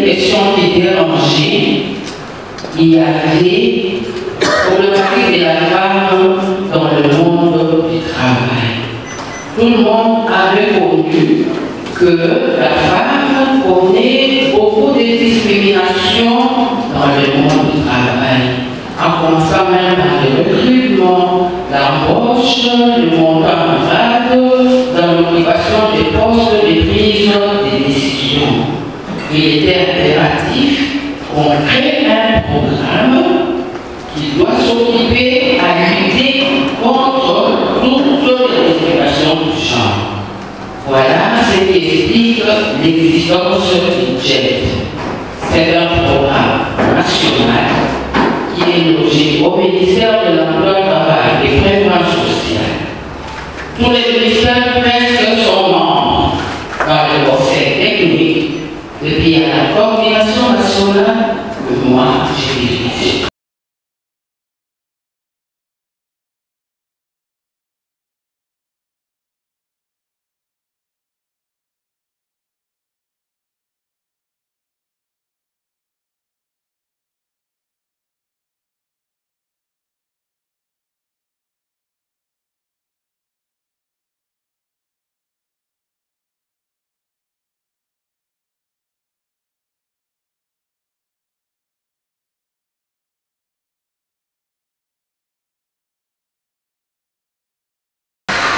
questions qui dérangeaient, il y avait la problématique de la femme dans le monde du travail. Tout le monde avait connu que la femme connaît beaucoup de discriminations dans le monde du travail, en commençant même par le recrutement, l'embauche, le montant en grade, dans l'occupation des postes de prise de décision. Il était impératif qu'on crée un programme qui doit s'occuper à lutter contre toutes les discriminations du genre. Voilà ce qui explique l'existence du JET. C'est un programme national qui est logé au ministère de l'Emploi, du Travail et de la Prévoyance sociale. Tous les ministères presque sont membres dans le conseil technique depuis la coordination nationale que moi j'ai dirigée.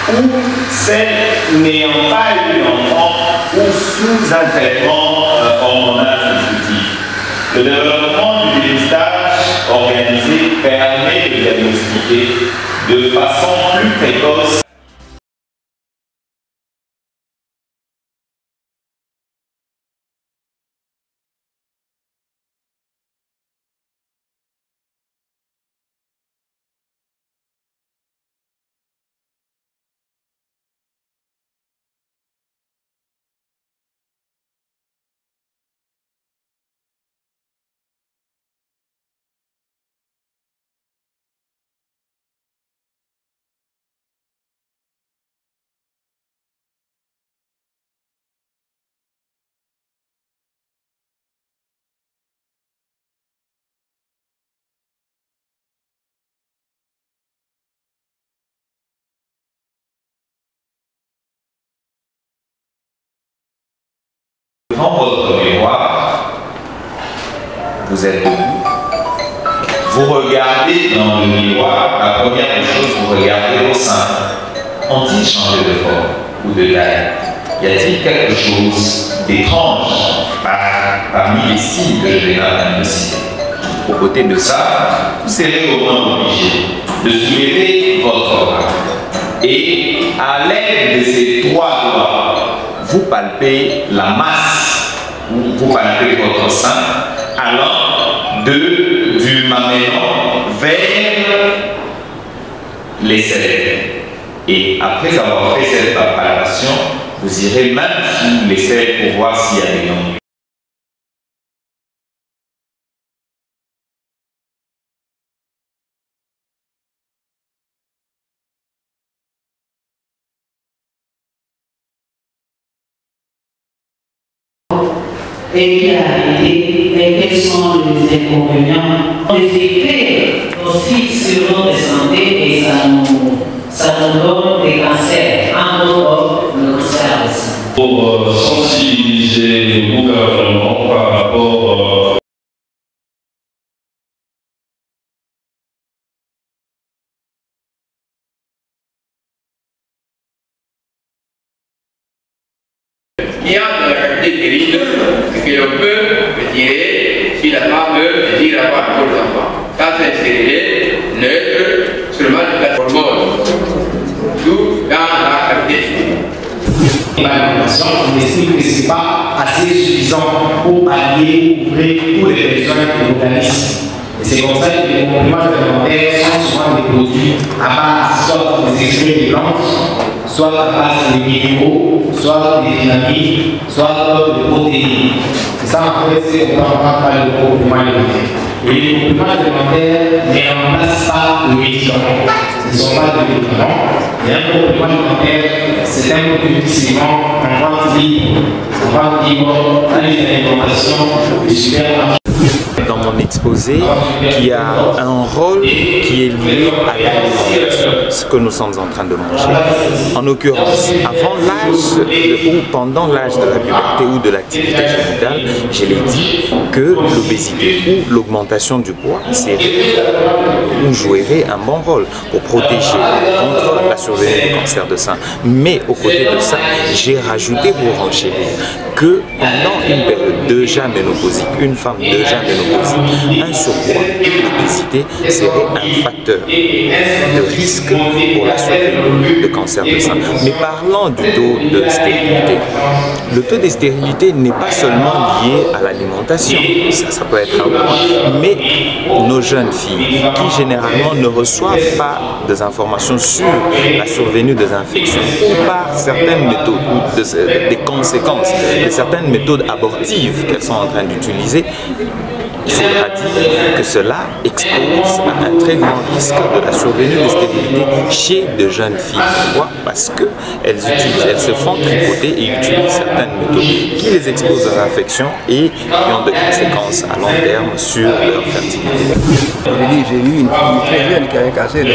Ou celles n'ayant pas eu d'enfant ou sous un traitement hormonal substitutif. Le développement du dépistage organisé permet de diagnostiquer de façon plus précoce devant votre miroir. Vous êtes debout. Vous regardez dans le miroir. La première des choses, vous regardez vos seins. Ont-ils changé de forme ou de taille? Y a-t-il quelque chose d'étrange parmi les signes que je vais maintenant citer? Au côté de ça, vous serez au moins obligé de soulever votre bras. Et à l'aide de ces trois doigts, vous palpez la masse, vous palpez votre sein, allant du mamellon vers les selles. Et après avoir fait cette palpation, vous irez même sous les selles pour voir s'il y a des ganglions. Et qui a arrêté, et quels sont les inconvénients, les effets aussi sur notre santé, et ça nous donne des cancers, en dehors le cancer du sein. Pour sensibiliser le gouvernement par rapport il y a dans la qualité terrible que l'on peut retirer si la femme veut dire avoir pour les enfants. Ça c'est stérilé, neutre, seulement de la hormone. Tout dans la qualité stérile. L'alimentation, on estime que ce n'est pas assez suffisant pour pallier, couvrir tous les besoins de l'organisme. Et c'est comme ça que les compléments alimentaires sont souvent des produits à base soit des extraits de plantes, soit à base de minéraux, soit des vitamines, soit de protéines. C'est ça en fait, c'est on va pas parler de compléments alimentaires. Et les compléments alimentaires ne remplacent pas le médicament. Ce ne sont pas des médicaments. Et un complément alimentaire, c'est un produit utilisant en vente libre. En vente libre dans les alimentations de supermarchés. Dans mon exposé, qui a un rôle qui est lié à l'alimentation, ce que nous sommes en train de manger. En l'occurrence, avant l'âge ou pendant l'âge de la puberté ou de l'activité génitale, je l'ai dit que l'obésité ou l'augmentation du poids jouerait un bon rôle pour protéger contre la survenue du cancer de sein. Mais aux côtés de ça, j'ai rajouté pour renchérir que pendant une période déjà ménopausique, une femme déjà ménopausique, un surpoids, l'obésité serait un facteur de risque pour la survenue de cancer de sein. Mais parlant du taux de stérilité, le taux de stérilité n'est pas seulement lié à l'alimentation, ça peut être un point, mais nos jeunes filles qui généralement ne reçoivent pas des informations sur la survenue des infections ou par certaines méthodes ou des conséquences de certaines méthodes abortives qu'elles sont en train d'utiliser, il faudra dire que cela expose à un très grand risque de la survenue de stérilité chez de jeunes filles. Pourquoi? Parce qu'elles se font tripoter et utilisent certaines méthodes qui les exposent aux infections et qui ont des conséquences à long terme sur leur fertilité. J'ai eu une fille très jeune qui a un cancer. Le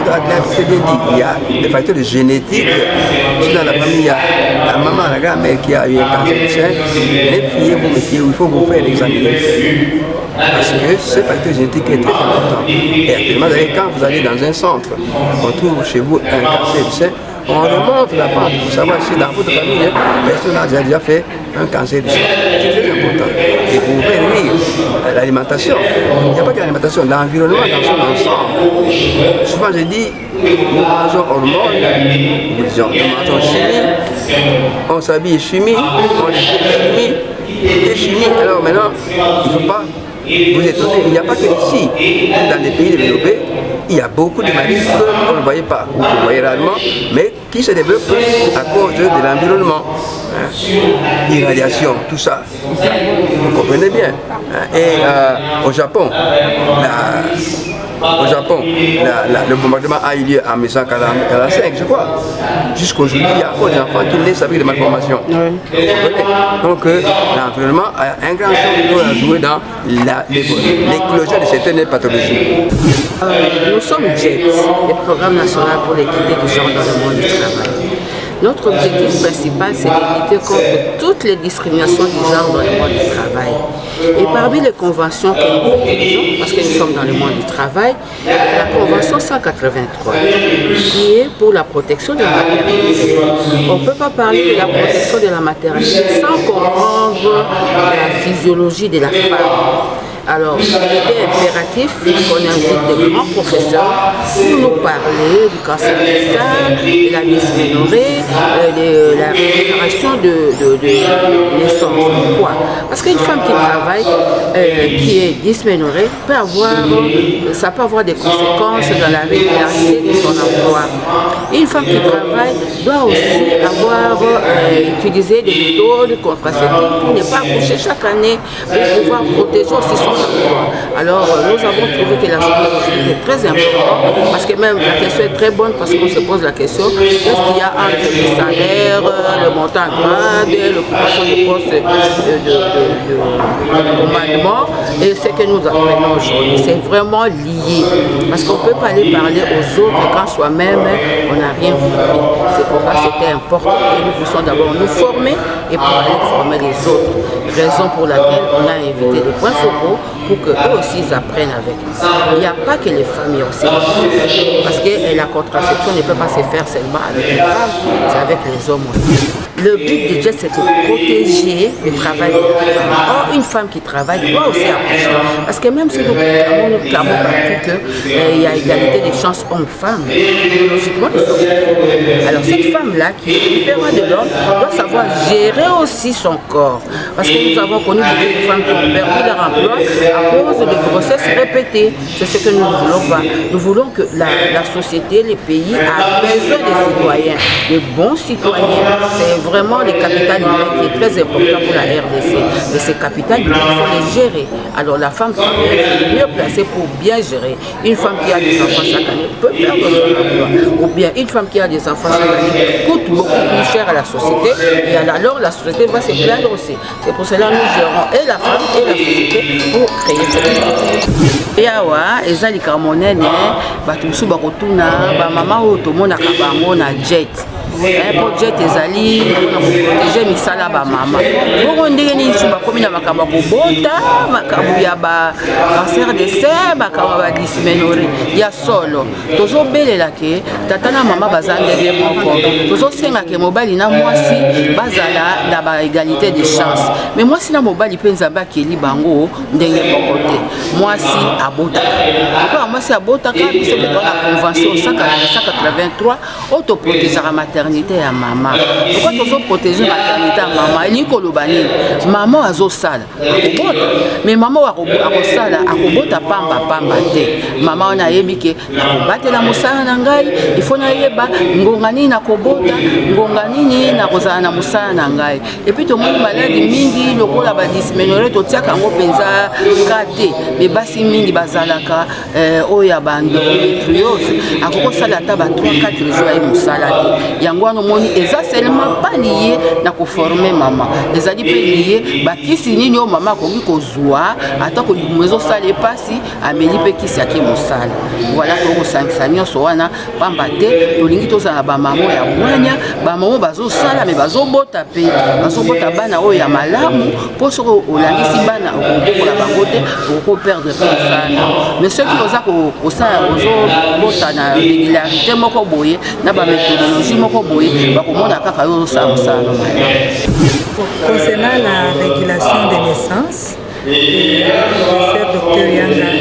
docteur a très bien dit qu'il y a des facteurs génétiques. Si dans la famille, il y a la maman, la grand-mère qui a eu un cancer du sein, les filles, vous mettez où il faut vous faire l'examen. Parce que ce facteur génétique est très important. Et actuellement, quand vous allez dans un centre, on trouve chez vous un cancer du sein, on remonte la pente pour savoir si dans votre famille, personne a déjà fait un cancer du sein. C'est très important. Et pour faire rire, l'alimentation, il n'y a pas que l'alimentation, l'environnement dans son ensemble. Souvent je dis, nous mangeons hormones, nous mangeons chimie, on s'habille chimie, on est chimie, et chimie. Alors maintenant, il ne faut pas vous étonner, il n'y a pas que ici, dans les pays développés, il y a beaucoup de maladies qu'on ne voyait pas, ou qu'on voyait rarement, mais qui se développent à cause de l'environnement. Irradiation, tout ça, vous comprenez bien. Et au Japon, le bombardement a eu lieu en 1945, je crois. Jusqu'aujourd'hui, il y a encore des enfants qui naissent avec des malformations. Donc l'environnement a un grand rôle à jouer dans l'éclosion de certaines pathologies. Nous sommes JET, le programme national pour l'équité du genre dans le monde du travail. Notre objectif principal, c'est de lutter contre toutes les discriminations du genre dans le monde du travail. Et parmi les conventions que nous utilisons, parce que nous sommes dans le monde du travail, la convention 183, qui est pour la protection de la maternité. On ne peut pas parler de la protection de la maternité sans comprendre la physiologie de la femme. Alors, il était impératif qu'on invite des grands professeurs pour nous parler du cancer du sein, de la dysménorrhée, de la récupération de naissance. Pourquoi? Parce qu'une femme qui travaille, qui est dysménorrhée, ça peut avoir des conséquences dans la régularité de son emploi. Et une femme qui travaille doit aussi avoir utilisé des méthodes contraceptives pour ne pas accoucher chaque année, pour pouvoir protéger aussi son emploi. Alors nous avons trouvé que la journée d'aujourd'hui est très importante, parce que même la question est très bonne, parce qu'on se pose la question, qu'est-ce qu'il y a entre les salaires, le montant en grade, l'occupation des postes de commandement et ce que nous apprenons aujourd'hui. C'est vraiment lié, parce qu'on ne peut pas aller parler aux autres quand soi-même on n'a rien compris. C'est pourquoi c'était important que nous puissions d'abord nous former et pour aller former les autres. Raison pour laquelle on a invité des points focaux pour qu'eux aussi ils apprennent avec nous. Il n'y a pas que les femmes, il y a aussi les filles. Parce que la contraception ne peut pas se faire seulement avec les femmes, c'est avec les hommes aussi. Le but du JET, c'est de protéger le travail de la femme. Or, une femme qui travaille doit aussi accoucher. Parce que même si nous clamons partout qu'il y a égalité des chances hommes-femmes, logiquement, nous sommes femmes. Alors, cette femme-là, qui est différente de l'homme, doit savoir gérer aussi son corps. Parce que nous avons connu beaucoup de femmes qui ont perdu leur emploi à cause de les grossesses répétées. C'est ce que nous ne voulons pas. Nous voulons que la société, les pays a besoin des citoyens, de bons citoyens. C'est vraiment le capital humain qui est très important pour la RDC. Et ces capital humain, il faut les gérer. Alors la femme est mieux placée pour bien gérer. Une femme qui a des enfants chaque année peut perdre son emploi. Ou bien une femme qui a des enfants chaque année coûte beaucoup plus cher à la société. Et alors la société va se plaindre aussi. C'est pour cela que nous gérons et la femme et la société pour créer cette et awa ezali kamonene batusu bakotuna ba mama oto mona kabango na jet. Pour jet ezali pour protéger misala ba mama. Bongo ndenge ni chuba komi na makamba ko bota makambu ya ba cancer de sein makamba ba dysménorrhée ya solo. Tozo belela ke tata na mama bazandele moko. Tozo senga ke mobali na mwasi bazala na ba égalité de chance. Mais mwasi na mobali penza ba keli bango ndenge moko te. Mwasi abota. Pourquoi mwasi abota ka biso dans la convention 183 auto protéger la maternité à maman. Pourquoi tu veux protéger la maternité à maman? Il y a maman a zosala, mais maman a zosala, a kobota pamba te. Maman on a yebike, na kobate la musala nangai, il faut na yeba ngongani na kobota, ngongani ni na kozala na musala nangai. Et puis tout le monde maladie mingi, le ko la ba dysménorrhée to tia kango penza kate, mais basi mingi bazalaka oya bando endométriose, akoko sala ta ba 3-4 jours ya musala te. Yango no moni eza seulement pas lié na ko former maman. Les ali pe lié ba kisi nini o mama ko kozwa ata ko mezo sala pasi ameli pe kisi yake musala. Voilà ko sangisa nyonso wana pamba te tolingi to za ba mama ya mwanya ba mama bazo sala me bazo bota pe bazo bota bana o ya malamu po so olandisi bana ko la bangote ko perdre pe sana. Mais ceux qui osa ko sala ozo bota na régularité moko boye na ba méthodologie moko boye ba ko mona kaka yo sa musala. Concernant la régulation des naissances, le professeur Dr Yanga a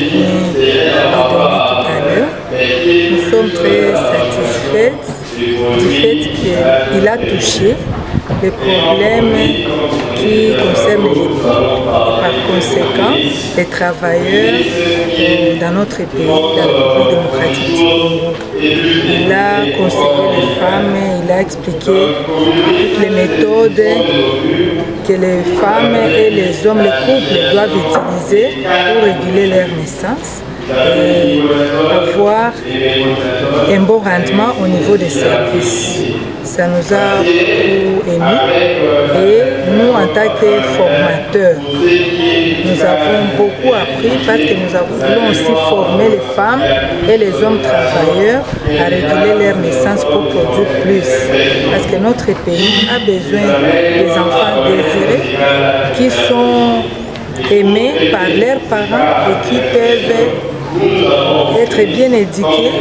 donné tout à l'heure, nous sommes très satisfaits du fait qu'il a touché les problèmes qui concernent les couples. Par conséquent, les travailleurs dans notre pays, la République démocratique du Congo. Il a conseillé les femmes, il a expliqué toutes les méthodes que les femmes et les hommes, les couples doivent utiliser pour réguler leur naissance et avoir un bon rendement au niveau des services. Ça nous a beaucoup ému et nous en tant que formateurs, nous avons beaucoup appris parce que nous voulons aussi former les femmes et les hommes travailleurs à réguler leur naissance pour produire plus. Parce que notre pays a besoin des enfants désirés qui sont aimés par leurs parents et qui peuvent être bien éduqués,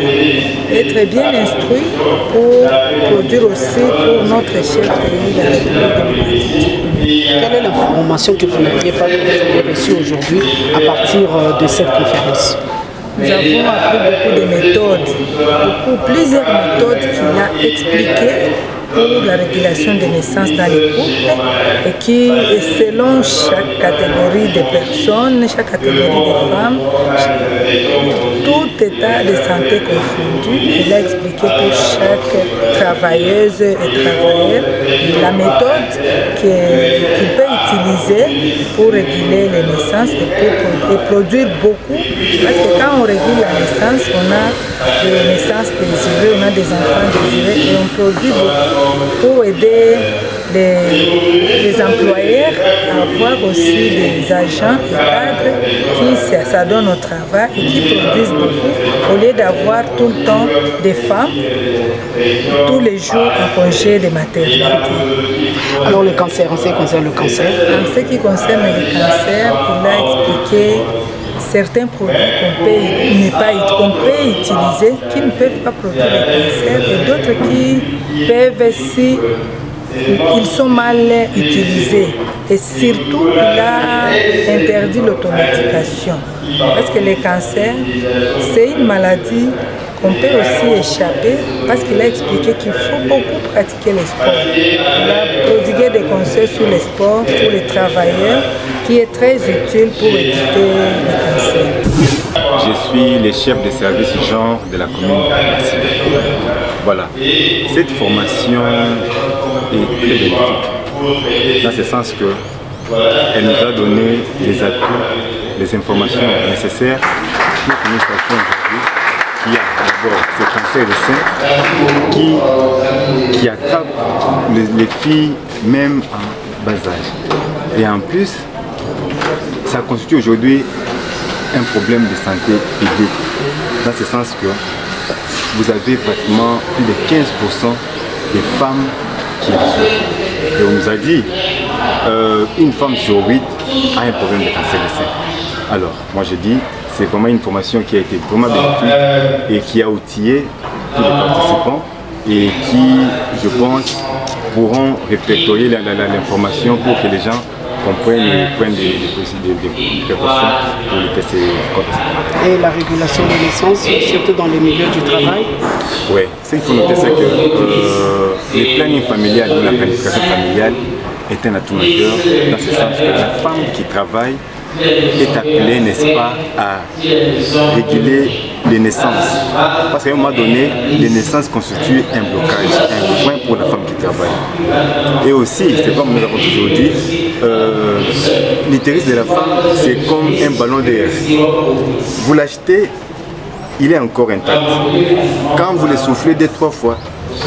être bien instruits pour produire aussi pour notre cher pays, la République démocratique. Quelle est l'information que vous n'aviez pas reçue aujourd'hui à partir de cette conférence? Nous avons appris beaucoup de méthodes, plusieurs méthodes qu'il a expliquées pour la régulation des naissances dans les couples et qui, selon chaque catégorie de personnes, chaque catégorie de femmes, tout état de santé confondu, il a expliqué pour chaque travailleuse et travailleur la méthode qu'il peut utiliser pour réguler les naissances et produire beaucoup. Parce que quand on régule la naissance, on a des naissances désirées, on a des enfants désirés et on produit beaucoup pour aider les employeurs à avoir aussi des agents et cadres qui s'adonnent au travail et qui produisent beaucoup au lieu d'avoir tout le temps des femmes tous les jours en congé de maternité. Alors le cancer, en ce qui concerne le cancer? En ce qui concerne le cancer, il a expliqué certains produits qu'on peut utiliser qui ne peuvent pas produire le cancer et d'autres qui peuvent, si ils sont mal utilisés. Et surtout, il a interdit l'automédication. Parce que le cancer, c'est une maladie qu'on peut aussi échapper parce qu'il a expliqué qu'il faut beaucoup pratiquer le sport. Il a prodigué des conseils sur le sport pour les travailleurs qui est très utile pour éviter le cancer. suis le chef de service genre de la commune de Massina. Voilà. Cette formation est très bénéfique, dans ce sens que elle nous a donné les atouts, les informations nécessaires pour que nous sachions aujourd'hui qu'il y a d'abord ce cancer de sein qui attrape les filles même en bas âge. Et en plus, ça constitue aujourd'hui un problème de santé publique, dans ce sens que vous avez pratiquement plus de 15% des femmes qui en souffrent. Et on nous a dit une femme sur 8 a un problème de cancer de sein. Alors, moi je dis, c'est vraiment une formation qui a été vraiment bénéfique et qui a outillé tous les participants et qui, je pense, pourront répertorier l'information pour que les gens comprennent et prennent des précautions pour les tester. Et la régulation des naissances, surtout dans les milieux du travail. Oui, ce qu'il faut noter, c'est que les plannings familiales ou la planification familiale est un atout majeur, dans ce sens que la femme qui travaille est appelée, n'est-ce pas, à réguler les naissances. Parce qu'à un moment donné, les naissances constituent un blocage, un frein pour la femme qui travaille. Et aussi, c'est comme nous avons toujours dit, l'utérus de la femme, c'est comme un ballon d'air. Vous l'achetez, il est encore intact. Quand vous le soufflez 2-3 fois,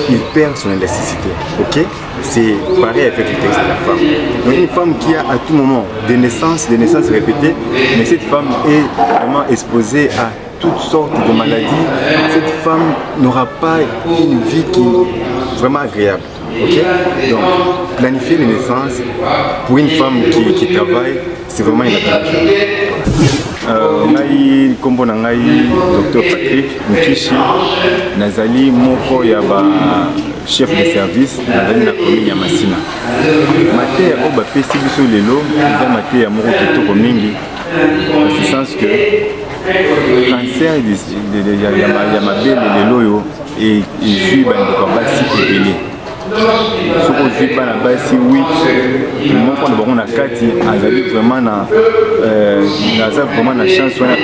il perd son élasticité. Ok? C'est pareil avec l'utérus de la femme. Donc une femme qui a à tout moment des naissances répétées, mais cette femme est vraiment exposée à toutes sortes de maladies. Cette femme n'aura pas une vie qui est vraiment agréable. Okay? Donc, planifier les naissances pour une femme qui travaille, c'est vraiment une attention. Ngai kombo na ngai Dr Patrick Mkishi nazali moko ya ba chef de service nazali na commune ya Massina. Mateya oyo bapesi biso lelo eza mateya moko kitoko mingi, dans ce sens que cancer ya mabele lelo oyo ezwi bandeko basi ebele. Soki ozwi bana basi 8 moko na bango na kati azali vraiment aza vraiment na chance wana,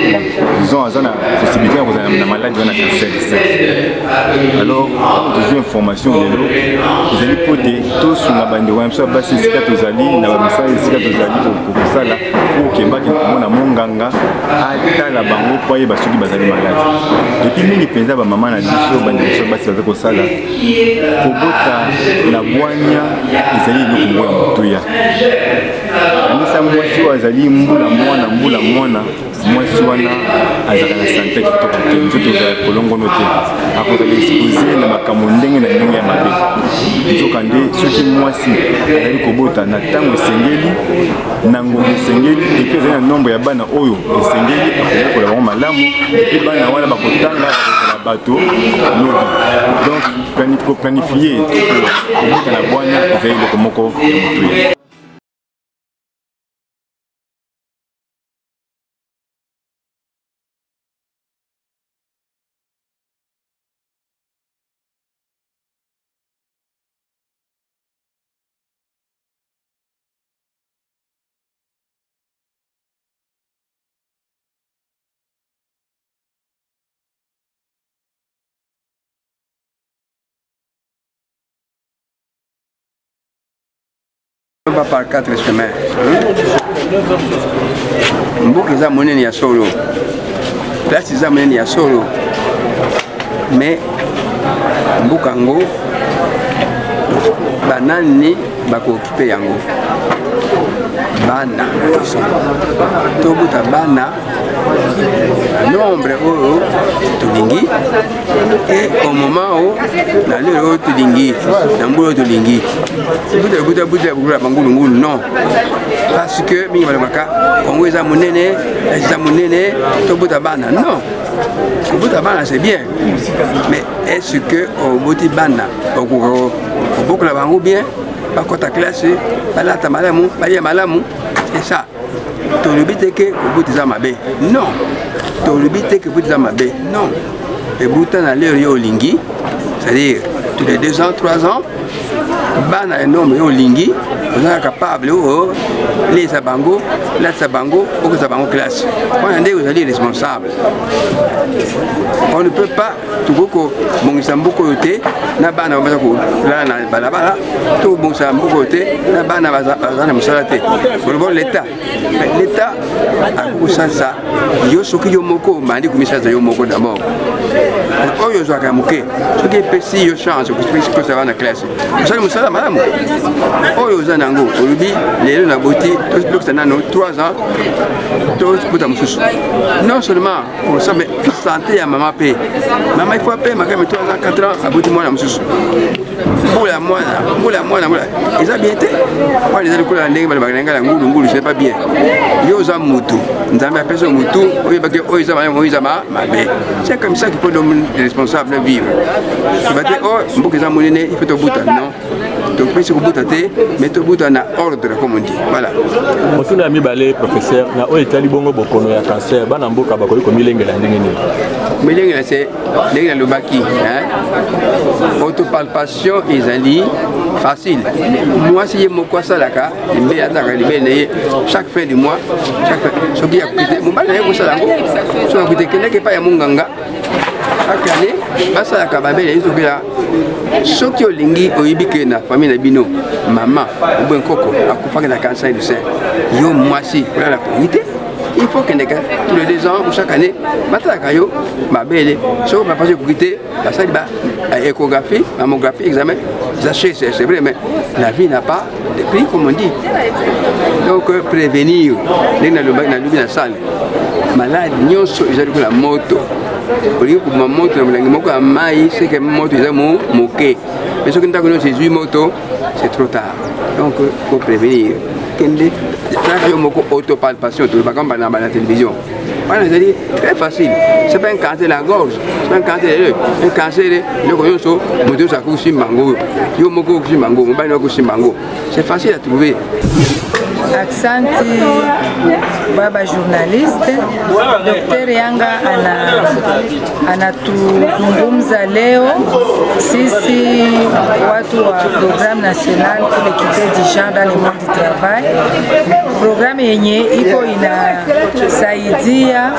disons aza na possibilité ya kozala na maladie wana cancer du sein. Alors tozwi information lelo ezali po te tosunga bandeko ya biso ya basi esika tozali na bamisala esika tozali kosala po okembaki komona monganga atala bango po ayeba soki bazali maladi. Depuis mingi mpenza bamama na biso bandeko biso basi baza kosala kobota la bwanya ezali eloko moko ya motuya. Kanisa mwasi oyo azali mbula mwana mwasi wana azalaka na sante kitoko te, nzoto ozala kolongono te, akozala expose na makambo ndenge na ndenge ya mabe. Nzokande soki mwasi azali kobota na ntango esengeli, na ngongo esengeli, epe ezali na nombre ya bana oyo esengeli, akobokola bango malamu, epe bana wana bakotanga na bato lobi. Donc planifier kobota na bwana ezali eloko moko ya motuya. On va par 4 chemins. Mboka eza monene ya solo. Place eza monene ya solo. Mais mboka ngo banani bakokipe yango. Bana. Tobuta bana. Nombre oyo tolingi et au moment où na lelo tolingi na mbolo tolingi buta bangulu non, parce que mingi balobaka kongo eza monene tobuta bana. Non, tobuta bana c'est bien, mais est-ce que oboti bana obokola bango bien, bakota classe, balata malamu, balia malamu, c'est ça. Tolobi te ke kobuta za mabe. Non. Tolobi te ke kobuta za mabe. Non. Et buta na leo yo lingi, c'est-à-dire tous les 2 ans, 3 ans, bana enorme yo lingi, vous êtes capable les sabango, la sabango, ou que sabango classe. Vous allez responsable. On ne peut pas tout beaucoup mon sambo côté, na bana bazako là na balabala, tout bon sambo côté, na bana bazana musalate. Pour l'État, l'État a couché ça. Yo soki yo moko mandi kumisa yo moko d'abord. Oyo zo akamuke, soki pesi yo chance que ça va na classe. Ça nous sala madame. Oyo za nango, olubi lelo na boti, tout ça na 3 ans. Tout pour mususu. Non seulement pour ça mais santé à maman paye. Maman il faut payer ma gamme 3 ans 4 ans à boti moi na mususu. Pour la moi. Ils ont bien été. Moi les alcool la ndenge balanga la ngulu c'est pas bien. Yo za mutu. Nzambe apesa mutu, oyo baki oyo za ma mabe. C'est comme ça qu'il faut les responsables vivre. Tu vas dire oh mboka za monene il faut te buta non. Donc puis c'est buta te mais te buta na ordre comme on dit. Voilà. On a mis balé professeur na o etali bongo bokono ya cancer bana mboka bakoli ko milenge la ndenge ni. Milenge c'est ndenge na lobaki hein. Autopalpation ezali facile. Moi si mo kwa salaka, mbe ataka libene chaque fin du mois, chaque fin so qui a quitté mon bana ko salango. So a quitté kende ke pa ya munganga. Chaque année, basa la kababele izokela soki olingi oyibike na famille na bino maman ou ben koko akufaka na cancer du sein. Yo mwasi pour la priorité. Il faut que tous les 2 ans ou chaque année, yo mabele so papa je quitter la salle ba échographie, mammographie, examen. C'est vrai mais la vie n'a pas de prix comme on dit. Donc prévenir na la salle. Malade nyonso ezali la moto. Pour ma moto na mlangi moko amai c'est que moto eza moke. Mais ce que nous avons c'est moto, c'est trop tard. Donc il faut prévenir. Kende autopalpation, tout le monde dans la télévision. C'est très facile. Ce n'est pas un cancer de la gorge, c'est pas un cancer de l'œil. Un cancer de mango. C'est facile à trouver. Aksanti baba journaliste Dr. Yanga anatuzungumza leo sisi watu wa programme national pour l'équité du genre dans le monde du travail. Programme yenye iko inasaidia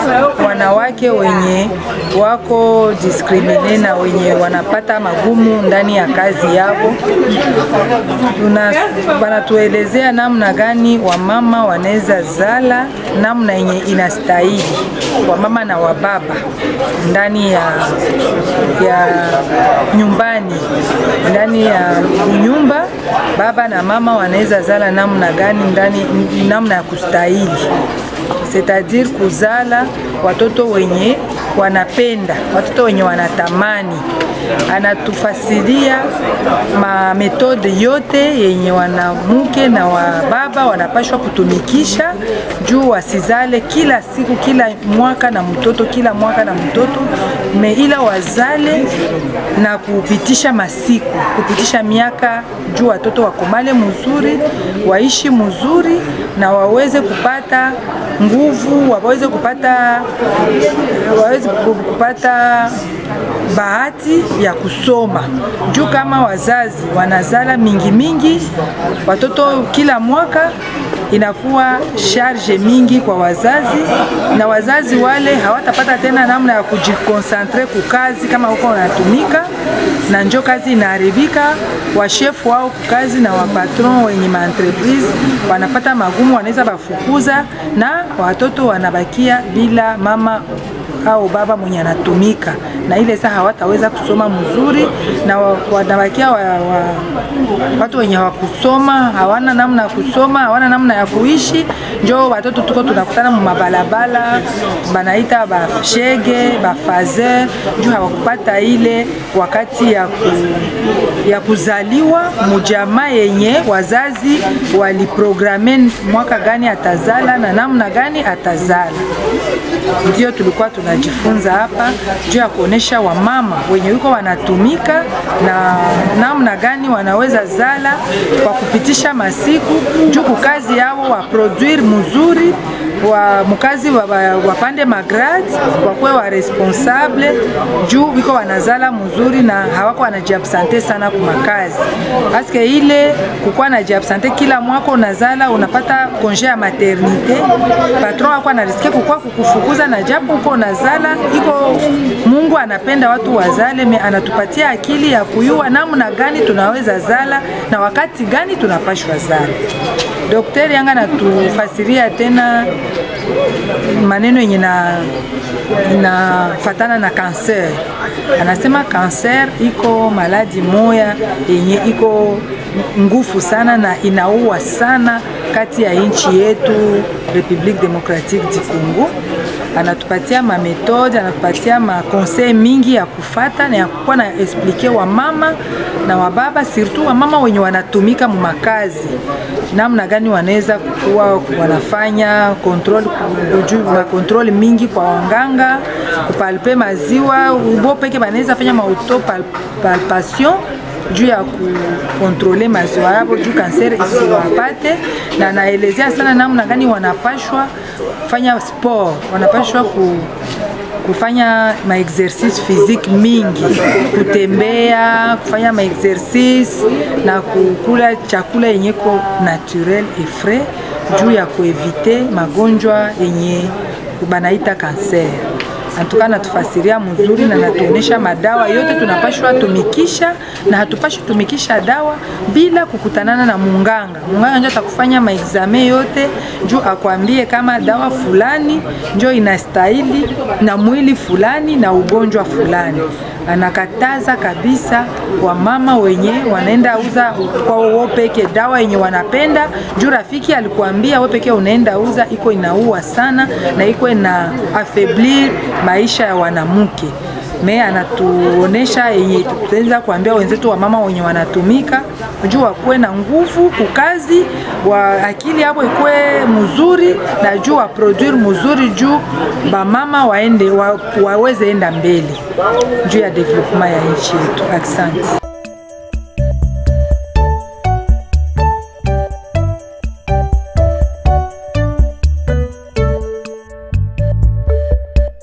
wanawake wenye wako discrimine na wenye wanapata magumu ndani ya kazi yao. Wanatuelezea namna gani wamama wanaweza zala namna yenye inastahili, wamama na wababa ndani ya nyumbani, ndani ya nyumba baba na mama wanaweza zala namna gani namna ya kustahili, c'est-à-dire kuzala watoto wenye wanapenda, watoto wenye wanatamani. Anatufasilia ma metode yote yenye wanamuke na wababa wanapashwa kutumikisha juu wasizale kila siku kila mwaka na mtoto ila wazale na kupitisha masiku, kupitisha miaka juu watoto wakomale mzuri, waishi mzuri na waweze kupata nguvu, waweze kupata bahati ya kusoma. Juu kama wazazi wanazala mingi watoto kila mwaka inakuwa charge mingi kwa wazazi, na wazazi wale hawatapata tena namna ya kujikonsantre kukazi kama huko wanatumika, na njo kazi inaharibika. Washefu wao kukazi na wapatron wenye maentreprise wanapata magumu, wanaweza bafukuza na watoto wanabakia bila mama au baba mwenye anatumika, na ile saa hawataweza kusoma mzuri, na wanabakia watu wenye hawakusoma, hawana namna ya kusoma, hawana namna ya kuishi. Njo watoto tuko tunakutana mu mabalabala, banaita bashege, bafazer, njo hawakupata ile wakati ya kuzaliwa mujamaa yenye wazazi waliprograme mwaka gani atazala na namna gani atazala. Ndio tulikuwa tunajifunza hapa juu ya kuonesha wamama wenye yuko wanatumika na namna gani wanaweza zala kwa kupitisha masiku juu kazi yao wa produire mzuri wa mkazi wapande magrade wakuwe wa responsable juu wiko wanazala mzuri na hawako wanajiabsente sana kumakazi. Paske ile kukuwa najiabsente kila mwaka unazala unapata konje ya maternite, patron wako anariske kukuwa kukufukuza na japo uko unazala iko Mungu anapenda watu wazale, me anatupatia akili ya kuyua namna gani tunaweza zala na wakati gani tunapashwa zala. Daktari Yanga anatufasiria tena maneno yenye inafatana na kanser. Anasema kanser iko maladi moya yenye iko ngufu sana na inaua sana kati ya nchi yetu Republique Democratique du Congo. Anatupatia ma metode, anatupatia ma conseil mingi ya kufata na ya kuwa na expliquer wa mama na wa baba, surtout wa mama wenye wanatumika mu makazi, namna gani wanaweza kuwa wanafanya control mingi kwa wanganga, kupalpe maziwa, ubo peke banaweza fanya auto palpation juu ya kukontrole maziwa yao juu kanser isiwapate, na naelezea sana namna gani wanapashwa kufanya sport, wanapashwa kufanya ma exercice physique mingi, kutembea, kufanya ma exercice na kukula chakula yenye ko naturel et frais juu ya kuevite magonjwa yenye banaita kanser. Antuka natufasiria mzuri na natuonesha madawa yote tunapashwa tumikisha, na hatupashi tumikisha dawa bila kukutanana na munganga. Munganga ndio atakufanya maexame yote juu akwambie kama dawa fulani ndio inastahili na mwili fulani na ugonjwa fulani. Anakataza kabisa wa mama wenye wanaenda uza kwa wao peke dawa yenye wanapenda juu rafiki alikuambia wewe peke unaenda uza iko inaua sana na iko ina affaiblir maisha ya wanamke. Me anatuonesha yenye tutaweza kuambia wenzetu wa mama wenye wanatumika juu wakuwe na nguvu kukazi, wa akili hapo ikuwe mzuri na juu wa produire mzuri juu ba mama waende waweze enda mbele juu ya development ya nchi yetu. Asante.